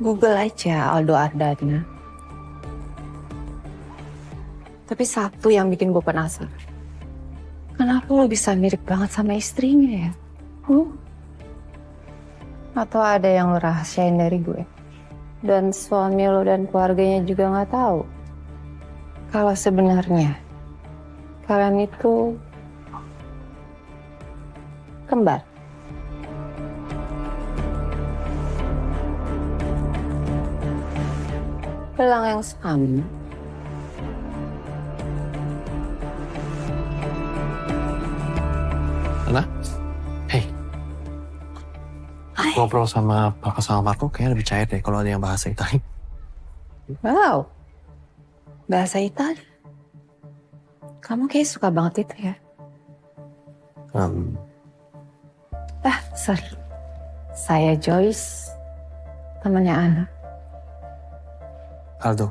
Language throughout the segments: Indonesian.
Google aja Aldo Ardana. Tapi satu yang bikin gue penasaran. Kenapa lo bisa mirip banget sama istrinya ya? Atau ada yang lo rahasiain dari gue? Dan suami lo dan keluarganya juga nggak tahu. Kalau sebenarnya kalian itu kembar. Gelang yang sama. Ana? Hey. Ngobrol sama Papa sama Marco kayaknya lebih cair deh kalau ada yang bahasa Itali. Wow. Bahasa Italia. Kamu kayak suka banget itu ya? Sorry. Saya Joyce, temannya Ana. Aldo,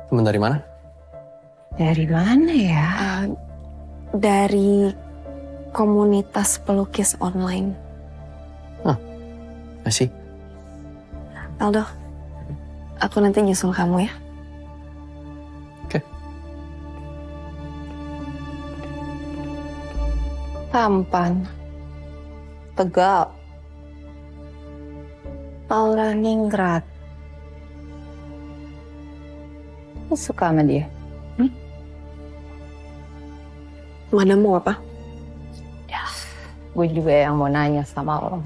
temen dari mana? Dari mana ya? Dari komunitas pelukis online. Masih? Aldo, aku nanti nyusul kamu ya. Oke. Tampan. Tegap. Aura ningrat. Lu suka sama dia? Mana mau apa? Ya, gue juga yang mau nanya sama lo.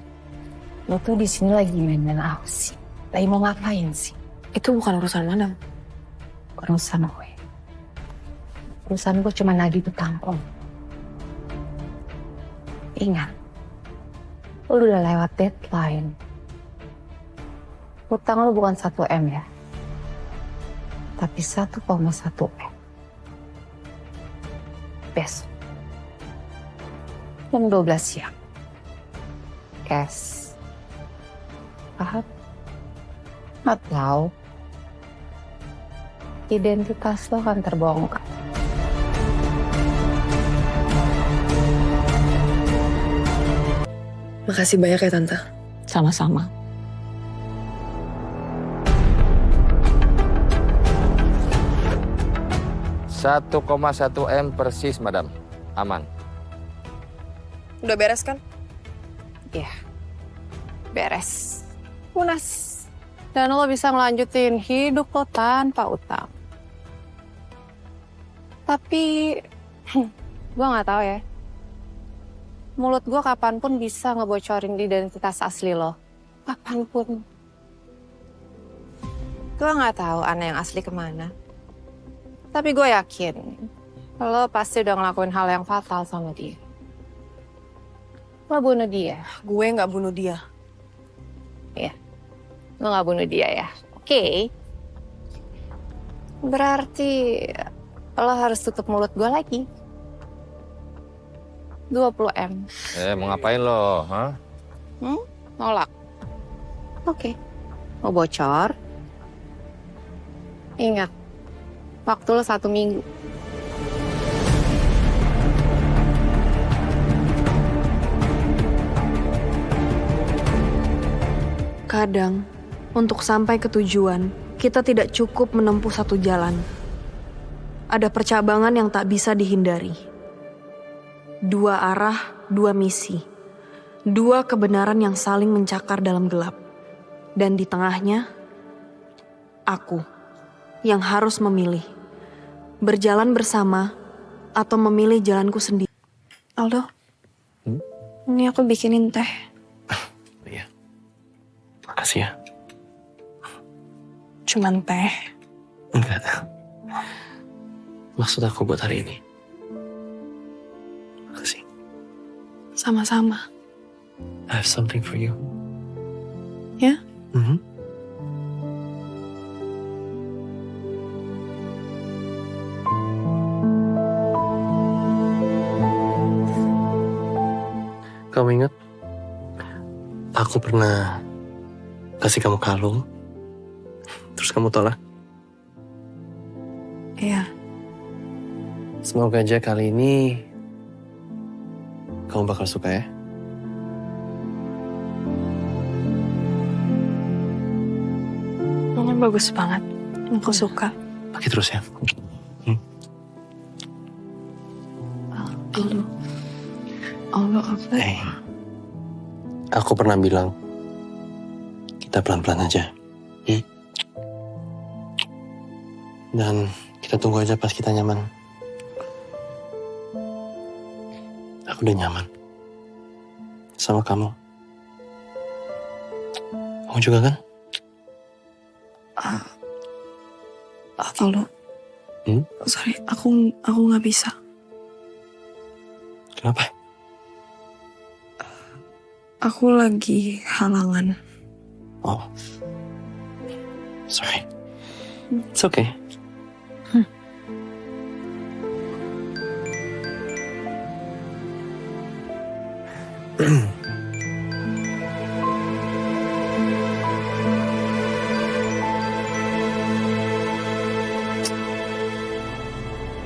Lo tuh di sini lagi main-main apa sih? Lagi mau ngapain sih? Itu bukan urusan Madam. Bukan urusan gue. Urusan gue cuma nagih utang lo. Ingat, lo udah lewat deadline. Utang lo bukan 1 M ya, tapi 1,1 M. Besok. Jam 12 siang. Cash. Paham? Atau identitas lo akan terbongkar. Makasih banyak ya Tante. Sama-sama. $1,1 M persis, Madam. Aman. Udah beres kan? Iya. Beres. Lunas. Dan lo bisa ngelanjutin hidup lo tanpa utang. Tapi, gue nggak tahu ya. Mulut gue kapanpun bisa ngebocorin identitas asli lo. Kapanpun. Gue nggak tahu Ana yang asli kemana. Tapi gue yakin, lo pasti udah ngelakuin hal yang fatal sama dia. Lo bunuh dia. Gue nggak bunuh dia. Iya, lo nggak bunuh dia ya. Oke. Berarti lo harus tutup mulut gue lagi. 20 M. Mau ngapain lo? Hah? Nolak. Oke. Mau bocor? Ingat, waktu lo 1 minggu. Kadang, untuk sampai ke tujuan, kita tidak cukup menempuh satu jalan. Ada percabangan yang tak bisa dihindari. 2 arah, 2 misi. 2 kebenaran yang saling mencakar dalam gelap. Dan di tengahnya, aku yang harus memilih. Berjalan bersama atau memilih jalanku sendiri. Aldo, ini aku bikinin teh. Iya. Makasih ya. Cuman teh. Enggak. Maksud aku buat hari ini. Makasih. Sama-sama. I have something for you. Ya? Kamu ingat? Aku pernah kasih kamu kalung, terus kamu tolak. Iya. Semoga aja kali ini kamu bakal suka ya. Bagus banget. Aku suka. Pakai terus ya. Allah apa? Aku pernah bilang, kita pelan-pelan aja. Dan kita tunggu aja pas kita nyaman. Aku udah nyaman sama kamu. Kamu juga kan? Atau lo? Sorry, aku nggak bisa. Kenapa? Aku lagi halangan. Oh, sorry. It's okay.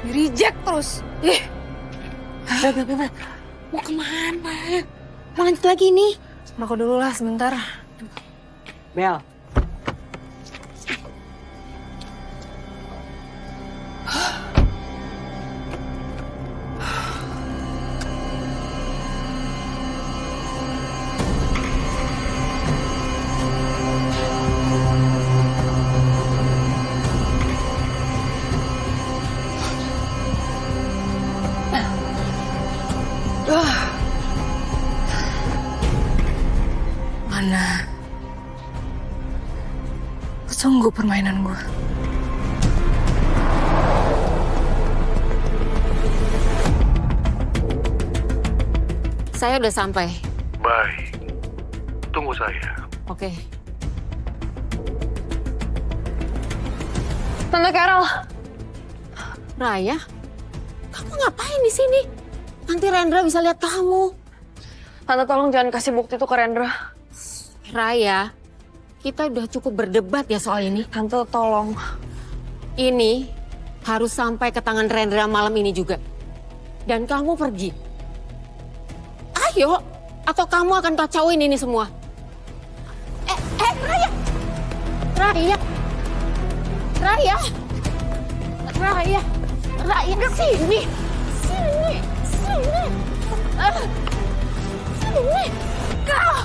Reject terus. Beb. Mau kemana? Mau lanjut lagi nih? Aku dulu lah sebentar. Mel. Mana? Sungguh permainan gue. Saya udah sampai. Baik. Tunggu saya. Oke. Tante Carol. Raya, kamu ngapain di sini? Nanti Rendra bisa lihat kamu. Tante tolong jangan kasih bukti itu ke Rendra. Raya, kita udah cukup berdebat ya soal ini. Tante tolong. Ini harus sampai ke tangan Rendra malam ini juga. Dan kamu pergi. Ayo, atau kamu akan kacauin ini semua. Raya! Raya! Raya! Raya! Raya, ke sini! Sini! Sini! Sini! Kau!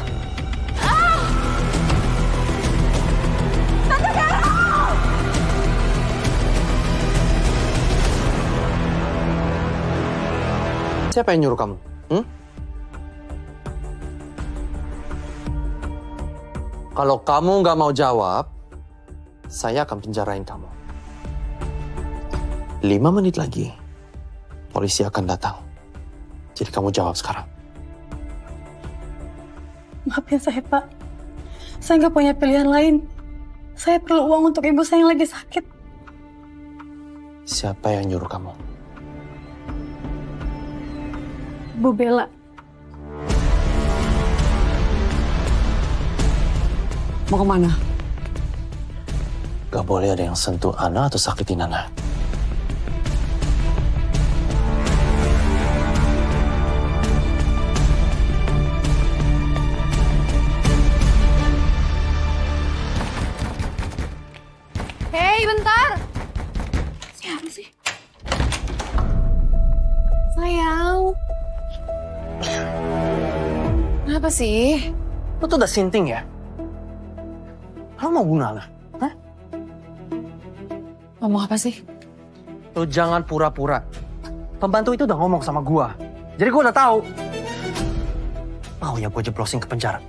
Tante Carol! Siapa yang nyuruh kamu? Kalau kamu nggak mau jawab, saya akan penjarain kamu. 5 menit lagi, polisi akan datang. Jadi kamu jawab sekarang. Maafin saya, Pak. Saya nggak punya pilihan lain. Saya perlu uang untuk ibu saya yang lagi sakit. Siapa yang nyuruh kamu? Bu Bella. Mau kemana? Gak boleh ada yang sentuh Ana atau sakitin Ana. Hei, bentar. Siapa sih? Sayang. Kenapa sih? Lo tuh udah sinting ya? Lo mau bunuh Ana? Hah? Ngomong apa sih? Lo jangan pura-pura. Pembantu itu udah ngomong sama gua. Jadi gua udah tahu. Mau ya gua jeblosin ke penjara?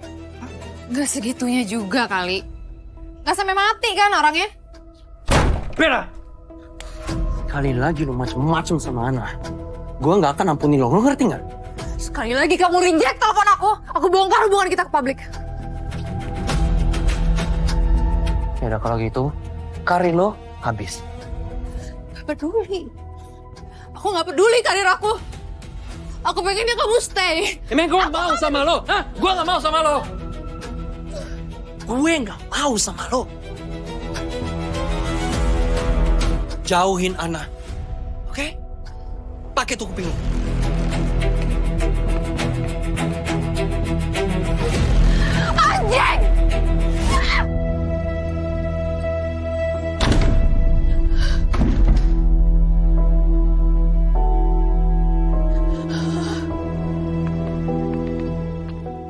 Gak segitunya juga kali. Gak sampai mati kan orangnya? Bella! Sekali lagi lo macem-macem sama Ana, gua nggak akan ampuni lo. Lo ngerti nggak? Sekali lagi kamu reject telepon aku. Aku bongkar hubungan kita ke publik. Ya udah kalau gitu, karir lo habis. Gak peduli. Aku gak peduli karir aku. Aku pengennya kamu stay. Emang gue mau sama lo? Hah? Gue gak mau sama lo. Gue gak mau sama lo. Jauhin Ana. Oke? Pakai tuh kuping lo. Anjing!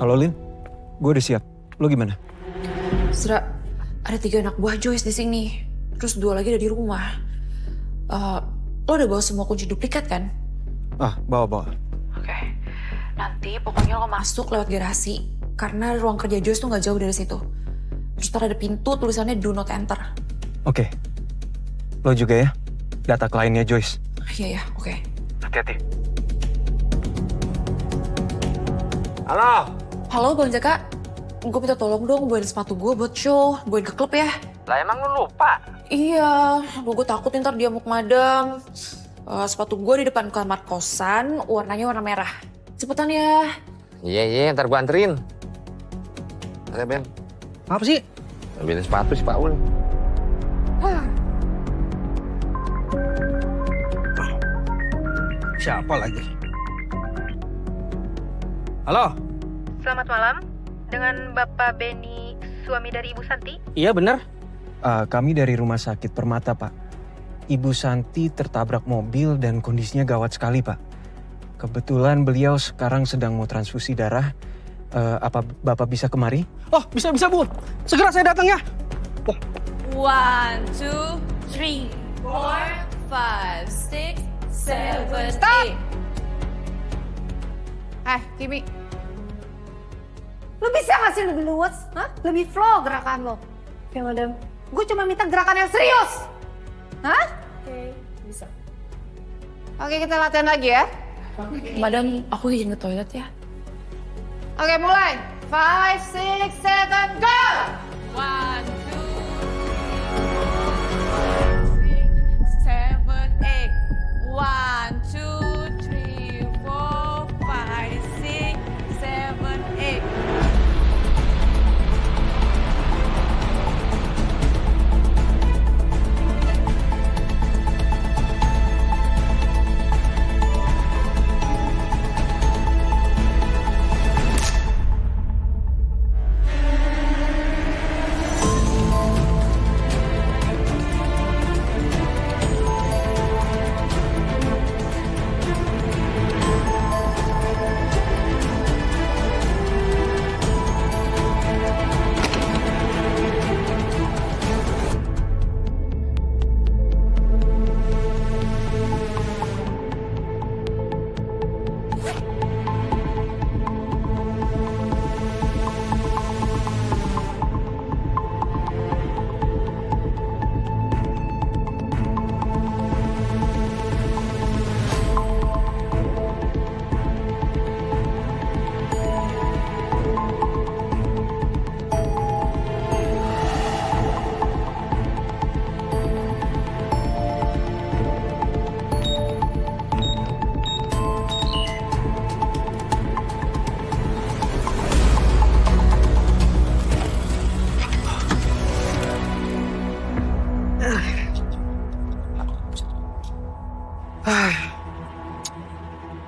Halo Lin, gue udah siap. Lo gimana? Sera, ada 3 anak buah Joyce di sini. Terus 2 lagi ada di rumah. Lo udah bawa semua kunci duplikat kan? Bawa. Oke. Nanti pokoknya lo masuk lewat garasi. Karena ruang kerja Joyce tuh gak jauh dari situ. Terus ntar ada pintu tulisannya do not enter. Oke. Lo juga ya, data kliennya Joyce. Iya, oke. Hati-hati. Halo. Halo Bang Jaka. Gue minta tolong dong bawain sepatu gue buat show. Bawain ke klub ya. Lah emang lu lupa? Iya, gue takut ntar dia mau madam. Sepatu gue di depan kamar kosan, warnanya warna merah. Cepetan ya. Iya, ntar gua anterin. Ada Ben, Apa sih? ambilin sepatu si Paul. Siapa lagi? Halo? Selamat malam, dengan Bapak Benny, suami dari Ibu Santi. Iya bener. Kami dari Rumah Sakit Permata, Pak. Ibu Santi tertabrak mobil dan kondisinya gawat sekali, Pak. Kebetulan beliau sekarang sedang mau transfusi darah. Apa Bapak bisa kemari? Oh bisa Bu. Segera saya datang ya. 1, 2, 3, 4, 5, 6, 7, 8. Kimi. Lo bisa gak sih lebih luas? Hah? Lebih flow gerakan lo. Oke, madam. Gue cuma minta gerakan yang serius. Hah? Oke, bisa. Oke, kita latihan lagi ya. Madam, aku izin ke toilet ya. Oke, mulai. 5, 6, 7, go! 1, 2, 7, 8. 1, 2, 3, 4, 5, 6, 7, 8.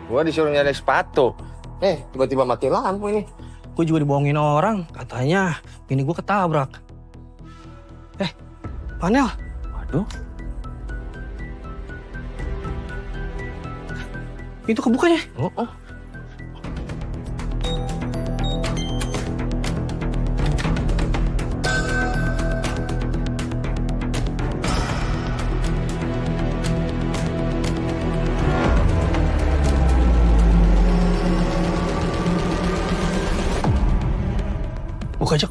Gua disuruh nyari sepatu. Tiba-tiba mati lampu ini. Gue juga dibohongin orang. Katanya bini gue ketabrak. Panel. Waduh. Pintu kebuka ya? Oh. Buka aja.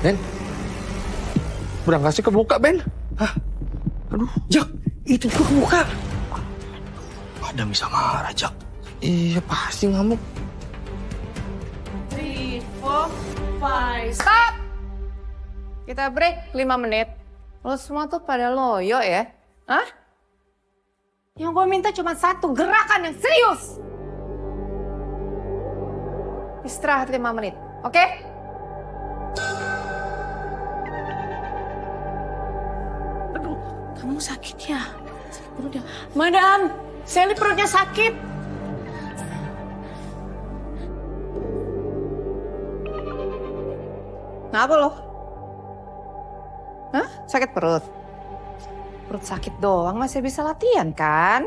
Ben, berangkasnya kebuka, Ben. Hah? Aduh, Jak, itu juga kebuka. Ada bisa marah, Jak. Iya, pasti ngamuk. 3, 4, 5, Stop! Kita break 5 menit. Lo semua tuh pada loyo ya? Hah? Yang gue minta cuma satu gerakan yang serius. Istirahat 5 menit, oke? Aduh, kamu sakit ya? Perutnya. Madam, Sally perutnya sakit. Kenapa lo? Hah? Sakit perut? Perut sakit doang masih bisa latihan kan?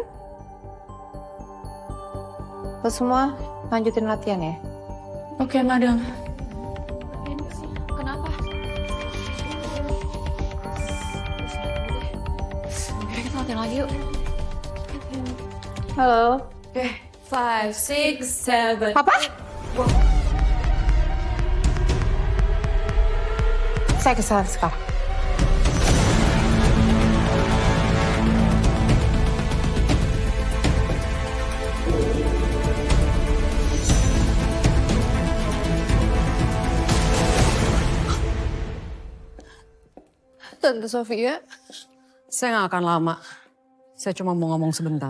Lo semua lanjutin latihan ya. Oke, Madam. Kenapa? Yaudah kita latihan lagi yuk. Halo. 5, 6, 7. Apa? Saya kesana sekarang. Tante Sofia, saya nggak akan lama. Saya cuma mau ngomong sebentar.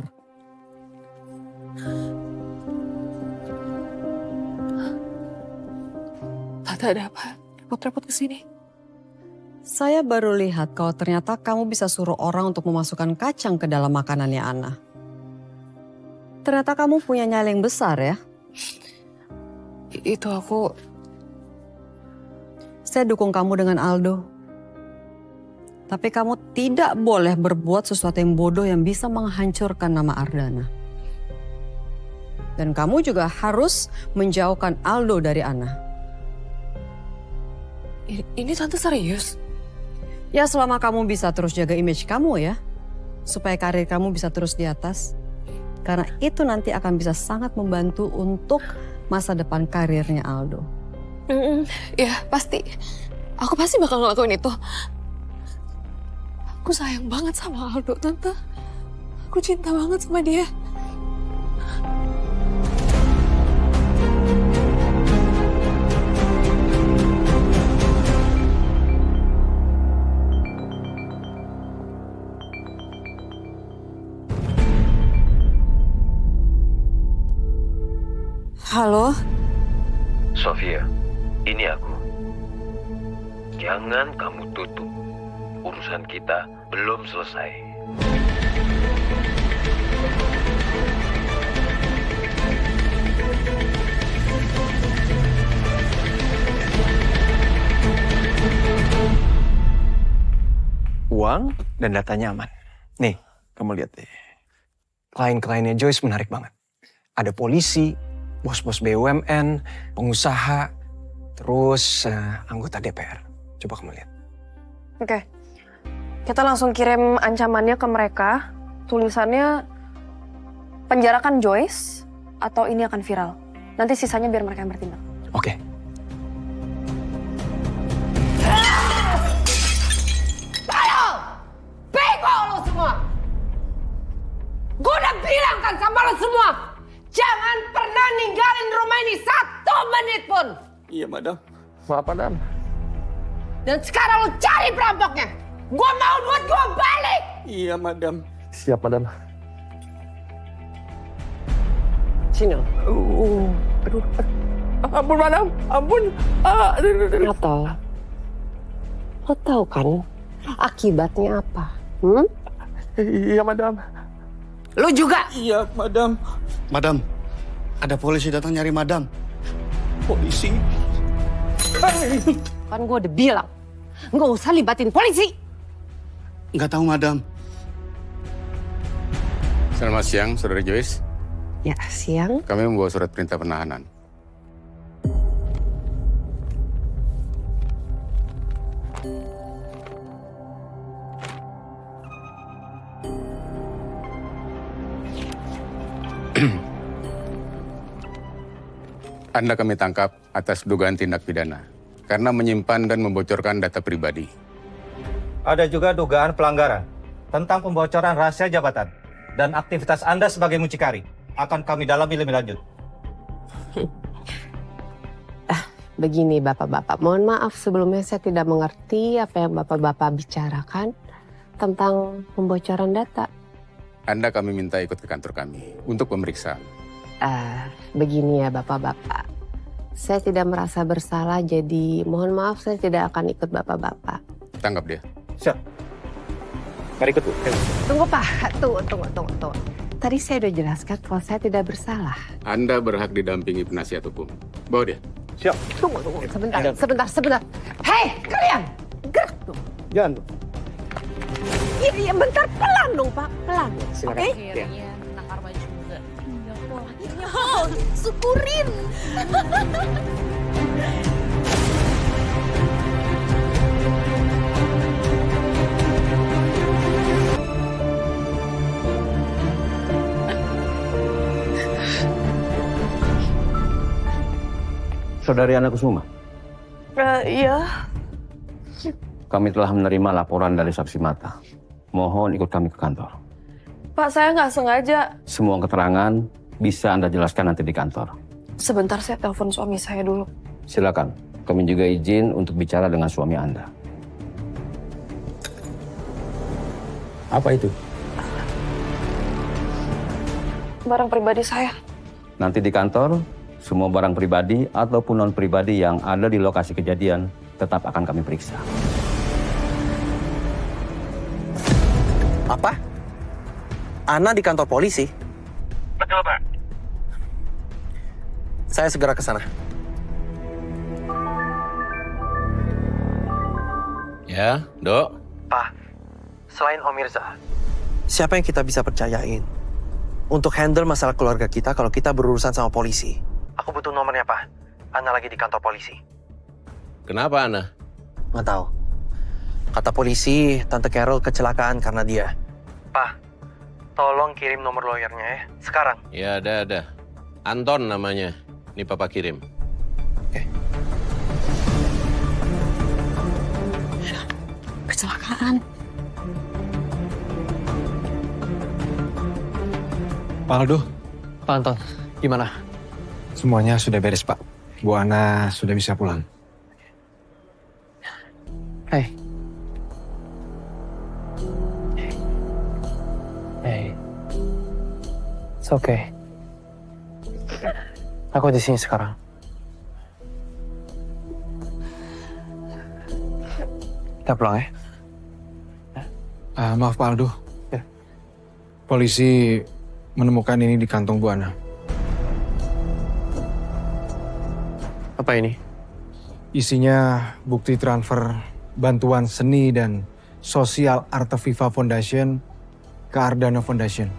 Tante ada apa? Repot-repot kesini. Saya baru lihat kalau ternyata kamu bisa suruh orang untuk memasukkan kacang ke dalam makanannya Ana. Ternyata kamu punya nyali yang besar ya. Itu aku... Saya dukung kamu dengan Aldo. Tapi kamu tidak boleh berbuat sesuatu yang bodoh yang bisa menghancurkan nama Ardana. Dan kamu juga harus menjauhkan Aldo dari Ana. Ini tante serius? Ya selama kamu bisa terus jaga image kamu ya. Supaya karir kamu bisa terus di atas. Karena itu nanti akan bisa sangat membantu untuk masa depan karirnya Aldo. Ya pasti. Aku pasti bakal ngelakuin itu. Aku sayang banget sama Aldo, Tante. Aku cinta banget sama dia. Halo? Sofia, ini aku. Jangan kamu tutup. Urusan kita belum selesai. Uang dan datanya aman. Nih, kamu lihat deh. Klien-kliennya Joyce menarik banget. Ada polisi, bos-bos BUMN, pengusaha, terus anggota DPR. Coba kamu lihat. Oke. Kita langsung kirim ancamannya ke mereka. Tulisannya penjarakan Joyce atau ini akan viral. Nanti sisanya biar mereka yang bertindak. Oke. Bego lo semua! Gue udah bilang kan sama lo semua, jangan pernah ninggalin rumah ini 1 menit pun. Iya, Madam. Maaf, Madam. Dan sekarang lo cari perampoknya. Gue mau duit gue balik. Iya, Madam. Siap, Madam. Sini lo. Aduh. Ampun, Madam. Ampun. Atau lo tahu kan akibatnya apa? Iya, Madam. Lo juga? Iya, Madam. Madam, ada polisi datang nyari Madam. Polisi? Kan gue udah bilang, nggak usah libatin polisi. Nggak tahu, Madam. Selamat siang, Saudara Joyce. Ya, siang. Kami membawa surat perintah penahanan. Anda kami tangkap atas dugaan tindak pidana karena menyimpan dan membocorkan data pribadi. Ada juga dugaan pelanggaran tentang pembocoran rahasia jabatan dan aktivitas Anda sebagai mucikari akan kami dalami lebih lanjut. Begini Bapak-Bapak, mohon maaf sebelumnya saya tidak mengerti apa yang Bapak-Bapak bicarakan tentang pembocoran data. Anda kami minta ikut ke kantor kami untuk pemeriksaan. Begini ya Bapak-Bapak, saya tidak merasa bersalah jadi mohon maaf saya tidak akan ikut Bapak-Bapak. Tangkap dia. Siap. Mari ikut, Bu. Tunggu Pak, tunggu. Tadi saya udah jelaskan kalau saya tidak bersalah. Anda berhak didampingi penasihat hukum. Bawa dia. Siap. Tunggu, sebentar. Hei, kalian! Gerak tuh. Jangan. Iya, bentar, pelan dong Pak, pelan. Silakan. Oke? Akhirnya anak Arma juga. Ya Allah, akhirnya. Oh, syukurin. Saudari Ana Kusuma, Iya. kami telah menerima laporan dari saksi mata. Mohon ikut kami ke kantor. Pak, saya nggak sengaja. Semua keterangan bisa Anda jelaskan nanti di kantor. Sebentar, saya telepon suami saya dulu. Silakan. Kami juga izin untuk bicara dengan suami Anda. Apa itu? Barang pribadi saya. Nanti di kantor, semua barang pribadi ataupun non-pribadi yang ada di lokasi kejadian tetap akan kami periksa. Apa? Ana di kantor polisi? Betul, Pak. Saya segera ke sana. Ya, Dok. Pak, selain Om Mirza, siapa yang kita bisa percayain untuk handle masalah keluarga kita kalau kita berurusan sama polisi? Aku butuh nomornya, Pak. Ana lagi di kantor polisi. Kenapa, Ana? Nggak tahu. Kata polisi, Tante Carol kecelakaan karena dia. Pak, tolong kirim nomor lawyernya ya. Sekarang. Ya, ada. Anton namanya. Ini Papa kirim. Kecelakaan. Pak Aldo, Pak Anton, gimana? semuanya sudah beres Pak. Bu Ana sudah bisa pulang. Hey. It's okay. Aku di sini sekarang. Kita pulang ya. Maaf Pak Aldo. Polisi menemukan ini di kantong Bu Ana. Apa ini? Isinya bukti transfer bantuan seni dan sosial Arteviva Foundation ke Ardana Foundation.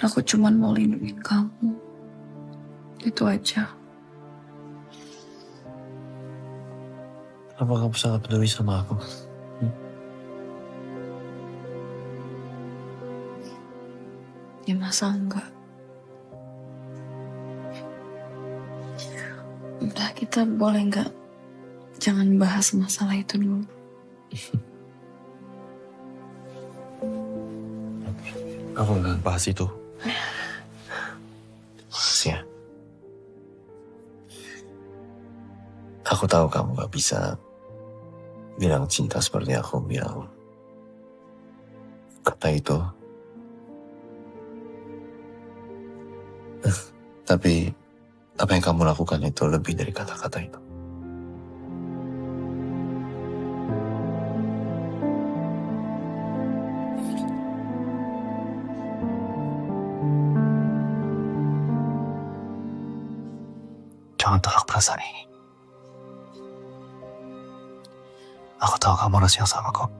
Aku cuma mau lindungin kamu. Itu aja. Kenapa kamu sangat peduli sama aku? Ya masa enggak? Udah, kita boleh enggak jangan bahas masalah itu dulu. Aku nggak bahas itu. Makasih ya. Aku tahu kamu gak bisa bilang cinta seperti aku bilang kata itu. Tapi apa yang kamu lakukan itu lebih dari kata-kata itu. Jangan tolak perasaan ini. Aku tahu kamu rasa yang sama kok.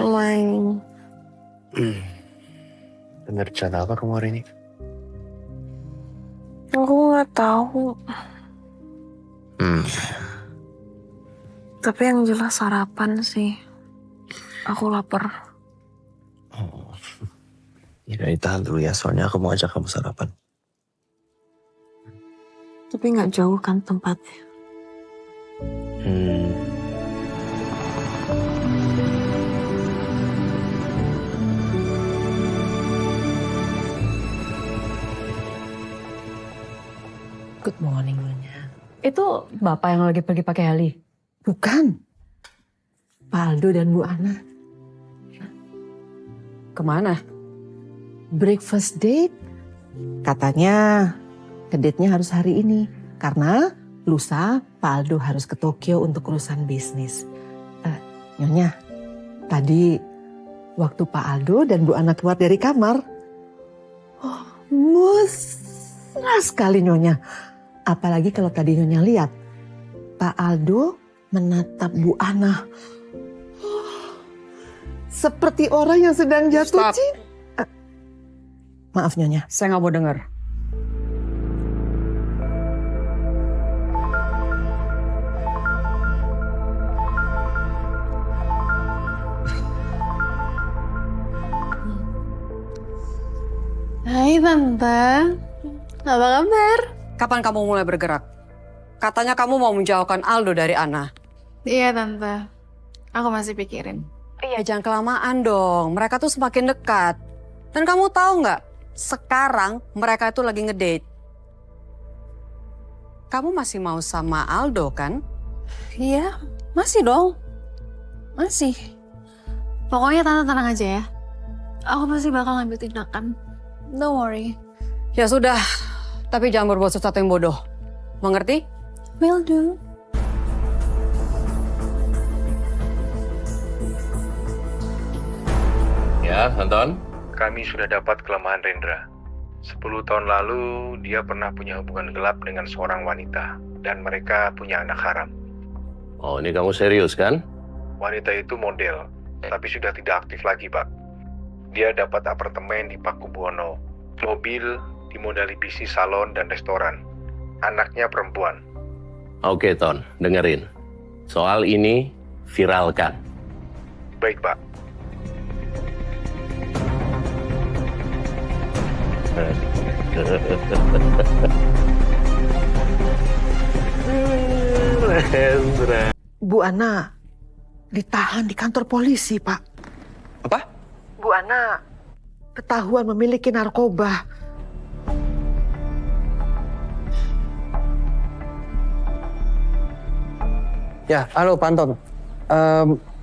Main. Bener rencana apa kamu hari ini? Aku nggak tahu. Tapi yang jelas sarapan sih. Aku lapar. Ya ditahan dulu ya, soalnya aku mau ajak kamu sarapan. Tapi nggak jauh kan tempatnya. Good morning, Nyonya. Itu Bapak yang lagi pergi pakai heli? Bukan. Pak Aldo dan Bu Ana. Kemana? Breakfast date. Katanya ngedate-nya harus hari ini. Karena lusa Pak Aldo harus ke Tokyo untuk urusan bisnis. Nyonya, tadi waktu Pak Aldo dan Bu Ana keluar dari kamar. Oh, mesra sekali Nyonya. Apalagi kalau tadi Nyonya lihat, Pak Aldo menatap Bu Ana. Seperti orang yang sedang jatuh cinta. Maaf Nyonya. Saya nggak mau dengar. Hai Tante, apa kabar? Kapan kamu mulai bergerak? Katanya kamu mau menjauhkan Aldo dari Ana. Iya Tante, aku masih pikirin. Iya, jangan kelamaan dong. Mereka tuh semakin dekat. Dan kamu tahu nggak? Sekarang mereka itu lagi ngedate. Kamu masih mau sama Aldo kan? Iya, masih dong. Masih. Pokoknya Tante tenang aja ya. Aku pasti bakal ngambil tindakan. Don't worry. Ya sudah, tapi jangan berbuat sesuatu yang bodoh. Mengerti? Will do. Ya, Anton. Kami sudah dapat kelemahan Rendra. 10 tahun lalu dia pernah punya hubungan gelap dengan seorang wanita. Dan mereka punya anak haram. Oh, ini kamu serius kan? Wanita itu model, tapi sudah tidak aktif lagi, Pak. Dia dapat apartemen di Pakubuwono, mobil dimodali bisnis salon dan restoran. Anaknya perempuan. Oke, Ton, dengerin. Soal ini viralkan. Baik, Pak. Bu Ana ditahan di kantor polisi, Pak. Apa? Bu Ana ketahuan memiliki narkoba. Ya, halo Pak Anton.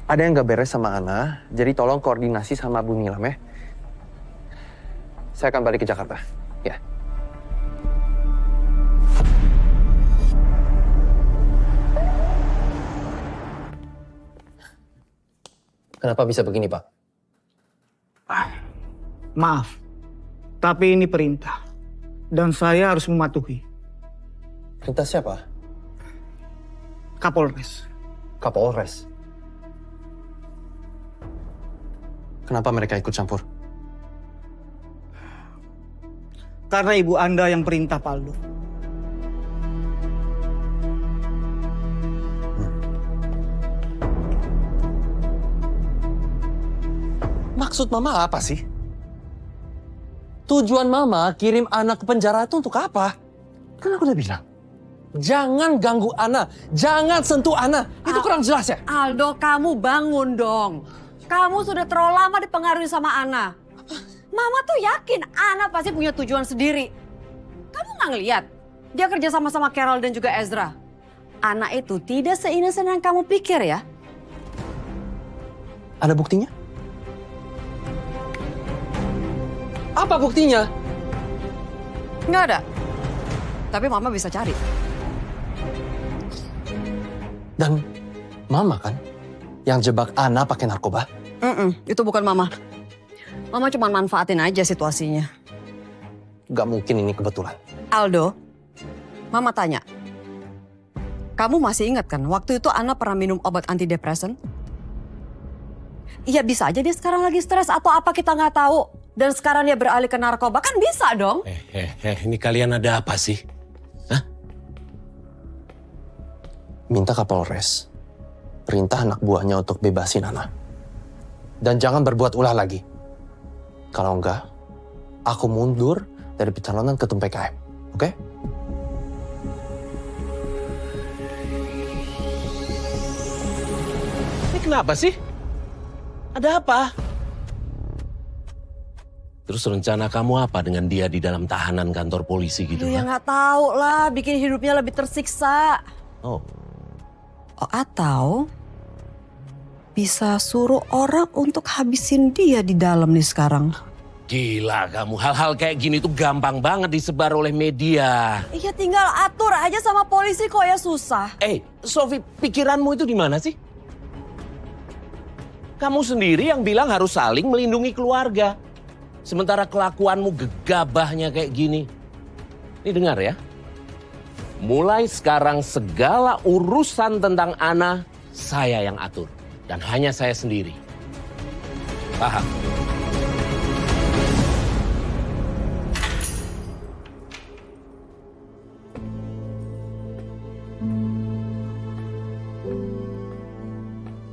Ada yang nggak beres sama Ana, jadi tolong koordinasi sama Bu Nilam ya. Saya akan balik ke Jakarta. Ya. Kenapa bisa begini, Pak? Maaf, tapi ini perintah. Dan saya harus mematuhi. Perintah siapa? Kapolres. Kapolres? Kenapa mereka ikut campur? Karena ibu Anda yang perintah, Pak Aldo. Maksud Mama apa sih? Tujuan Mama kirim anak ke penjara itu untuk apa? Kan aku udah bilang, jangan ganggu Ana, jangan sentuh Ana. Itu kurang jelas ya? Aldo, kamu bangun dong. Kamu sudah terlalu lama dipengaruhi sama Ana. Mama tuh yakin Ana pasti punya tujuan sendiri. Kamu nggak ngeliat? Dia kerja sama-sama Carol dan juga Ezra. Ana itu tidak se-innocent yang kamu pikir ya. Ada buktinya? Apa buktinya? Nggak ada. Tapi Mama bisa cari. Dan Mama kan yang jebak Ana pakai narkoba? Itu bukan Mama. Mama cuma manfaatin aja situasinya. Gak mungkin ini kebetulan. Aldo, Mama tanya. Kamu masih ingat kan waktu itu Ana pernah minum obat antidepresan? Iya bisa aja dia sekarang lagi stres atau apa kita nggak tahu. Dan sekarang dia beralih ke narkoba kan bisa dong. Ini kalian ada apa sih? Hah? Minta Kapolres perintah anak buahnya untuk bebasin Ana. Dan jangan berbuat ulah lagi. Kalau enggak, aku mundur dari pencalonan ketum PKM. Oke? Ini kenapa sih? Ada apa? Terus rencana kamu apa dengan dia di dalam tahanan kantor polisi gitu? Ya nggak tahu lah, bikin hidupnya lebih tersiksa. Oh. Atau bisa suruh orang untuk habisin dia di dalam nih sekarang. Gila kamu, hal-hal kayak gini tuh gampang banget disebar oleh media. Iya tinggal atur aja sama polisi kok ya susah. Sofi, pikiranmu itu di mana sih? Kamu sendiri yang bilang harus saling melindungi keluarga. Sementara kelakuanmu gegabahnya kayak gini. Ini dengar ya. Mulai sekarang segala urusan tentang Ana, saya yang atur. Dan hanya saya sendiri. Paham?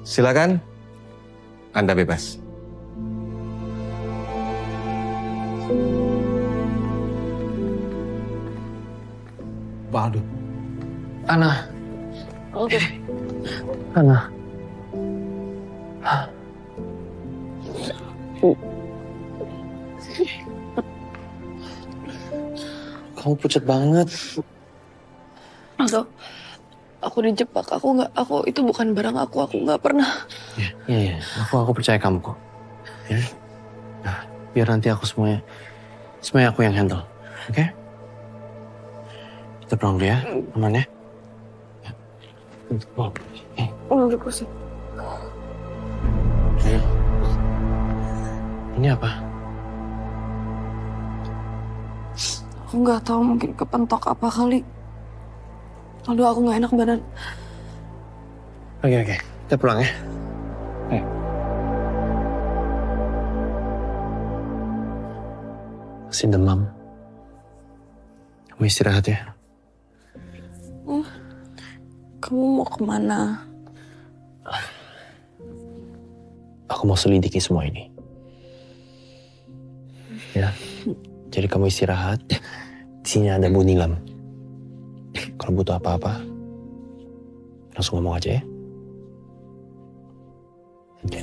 Silakan, Anda bebas. Waduh. Ana. Oke. Ana. Kamu pucat banget. Aku dijebak, itu bukan barang aku nggak pernah. Iya. Aku percaya kamu kok. Ya. Nah, biar nanti aku semuanya aku yang handle. Oke? Kita pulang dulu ya, aman ya? Udah pusing. Ini apa? Aku nggak tahu, mungkin kepentok apa kali. Aduh, aku nggak enak badan. Oke. Kita pulang ya. Masih demam. Kamu istirahat ya. Kamu mau kemana? Aku mau selidiki semua ini. Ya. Jadi kamu istirahat. Di sini ada Bu Nilam. Kalau butuh apa-apa, langsung ngomong aja ya. Oke.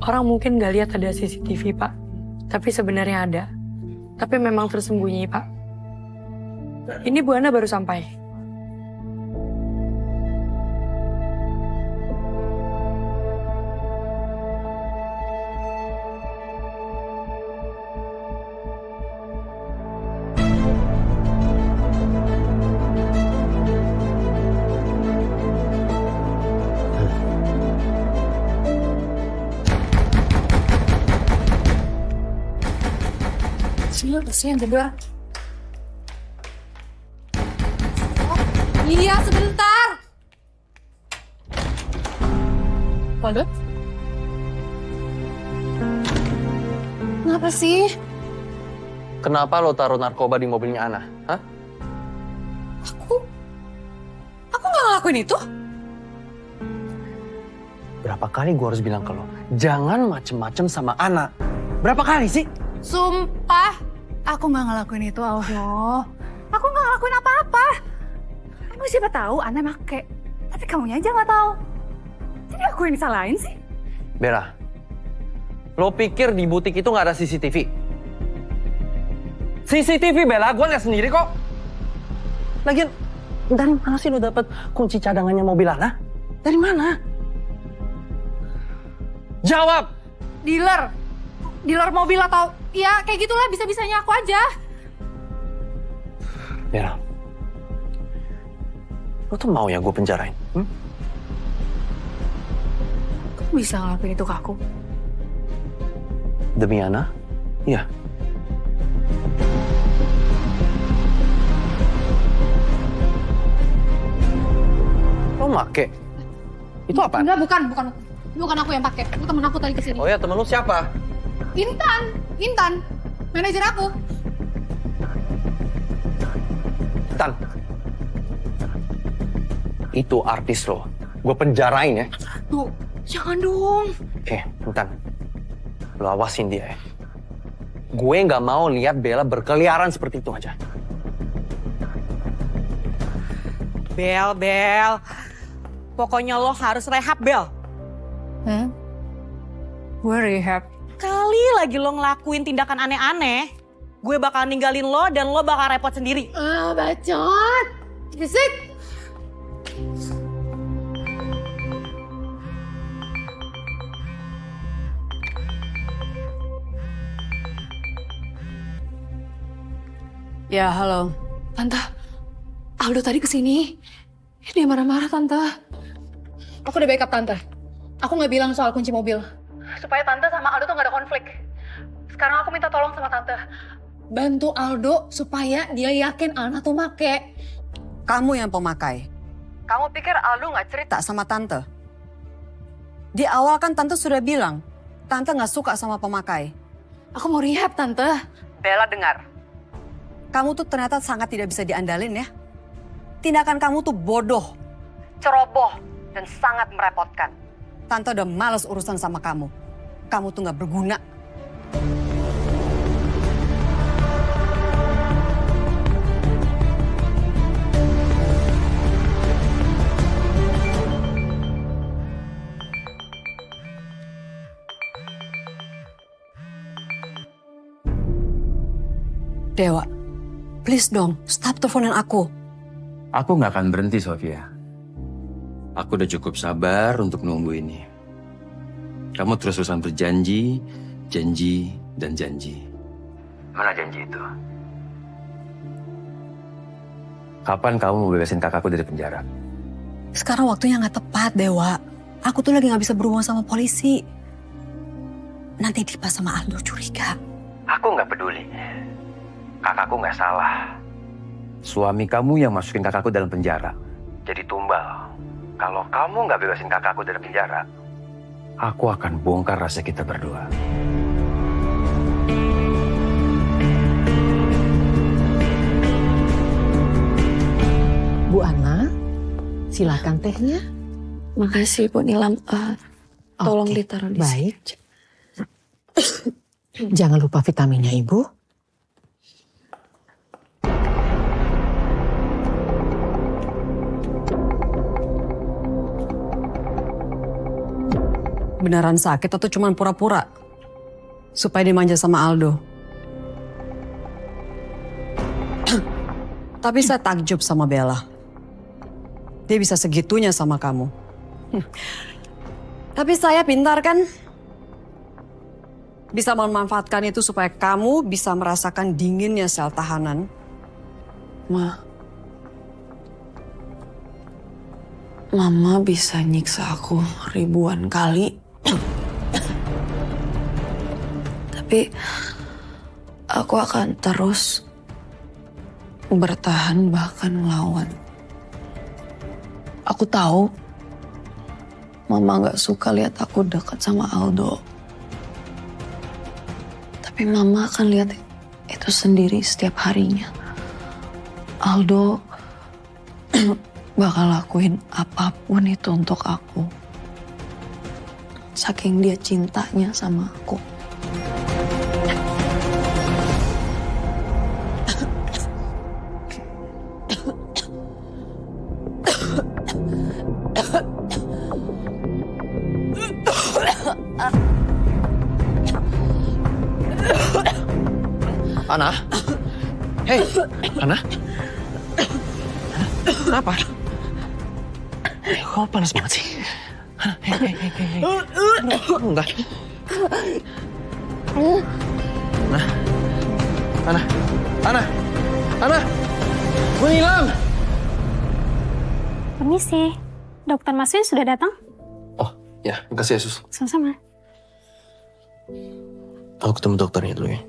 Orang mungkin nggak lihat ada CCTV, Pak. Tapi sebenarnya ada. Tapi memang tersembunyi, Pak. Ini Bu Ana baru sampai. Sini yang kedua. Iya, sebentar. Waduh. Kenapa sih? Kenapa lo taruh narkoba di mobilnya Ana? Hah? Aku nggak ngelakuin itu. Berapa kali gue harus bilang ke lo, jangan macem-macem sama Ana. Berapa kali sih? Sumpah, aku nggak ngelakuin itu, Allah. Aku nggak ngelakuin apa-apa. Emang siapa tahu Ana make, tapi kamunya aja nggak tahu. Jadi aku yang disalahin sih? Bella, lo pikir di butik itu nggak ada CCTV? CCTV, Bella, gue lihat sendiri kok. Lagian, dari mana sih lo dapet kunci cadangannya mobil Ana? Dari mana? Jawab! Dealer mobil atau ya kayak gitulah, bisa-bisanya aku aja. Bella, lo tuh mau ya gue penjarain? bisa ngelakuin itu ke aku? Demi Ana? Iya. Lo make? Itu apa? Enggak, bukan aku yang pakai. Itu temen aku tadi kesini. Oh ya, temen lu siapa? Intan, manajer aku. Tan. Itu artis lo. Gue penjarain ya. Tuh, jangan dong. Intan. Lo awasin dia ya. Gue nggak mau lihat Bella berkeliaran seperti itu aja. Bel. Pokoknya lo harus rehab, Bel. Gue rehab. Kali lagi lo ngelakuin tindakan aneh-aneh, gue bakal ninggalin lo dan lo bakal repot sendiri. Bacot. Fisik. Ya, halo. Tante, Aldo tadi kesini. Dia marah-marah, Tante. Aku udah backup, Tante. Aku nggak bilang soal kunci mobil. Supaya Tante sama Aldo tuh nggak ada konflik. Sekarang aku minta tolong sama Tante. Bantu Aldo supaya dia yakin Alna tuh make. Kamu yang pemakai. Kamu pikir Aldo nggak cerita sama Tante? Di awal kan Tante sudah bilang, Tante nggak suka sama pemakai. Aku mau rehab, Tante. Bella dengar. Kamu tuh ternyata sangat tidak bisa diandalin ya. Tindakan kamu tuh bodoh, ceroboh, dan sangat merepotkan. Tante udah males urusan sama kamu. Kamu tuh nggak berguna. Dewa, please dong, stop teleponin aku. Aku nggak akan berhenti, Sofia. Aku udah cukup sabar untuk nunggu ini. Kamu terus-terusan berjanji, janji, dan janji. Mana janji itu? Kapan kamu mau bebasin kakakku dari penjara? Sekarang waktunya nggak tepat, Dewa. Aku tuh lagi nggak bisa berhubungan sama polisi. Nanti Dipa sama Aldo curiga. Aku nggak peduli. Kakakku nggak salah. Suami kamu yang masukin kakakku dalam penjara. Jadi tumbal. Kalau kamu nggak bebasin kakakku dari penjara, aku akan bongkar rahasia kita berdua. Bu Ana, silakan tehnya. Makasih, Bu Nilam. Tolong Oke, ditaruh di baik. Jangan lupa vitaminnya, Ibu. Beneran sakit atau cuma pura-pura? Supaya dimanja sama Aldo. Tapi saya takjub sama Bella. Dia bisa segitunya sama kamu. Tapi saya pintar kan? Bisa memanfaatkan itu supaya kamu bisa merasakan dinginnya sel tahanan. Mama bisa nyiksa aku ribuan kali. Tapi aku akan terus bertahan bahkan melawan. Aku tahu Mama gak suka lihat aku dekat sama Aldo. Tapi Mama akan lihat itu sendiri setiap harinya. Aldo bakal lakuin apapun itu untuk aku. Saking dia cintanya sama aku. Ana? Hei, Ana? Kenapa? Kok panas banget sih? Hei. Enggak. Ana! Gue hilang! Permisi, Dokter Maswin sudah datang? Ya, makasih ya, Sus. Sama-sama. Aku ketemu dokternya dulu ya.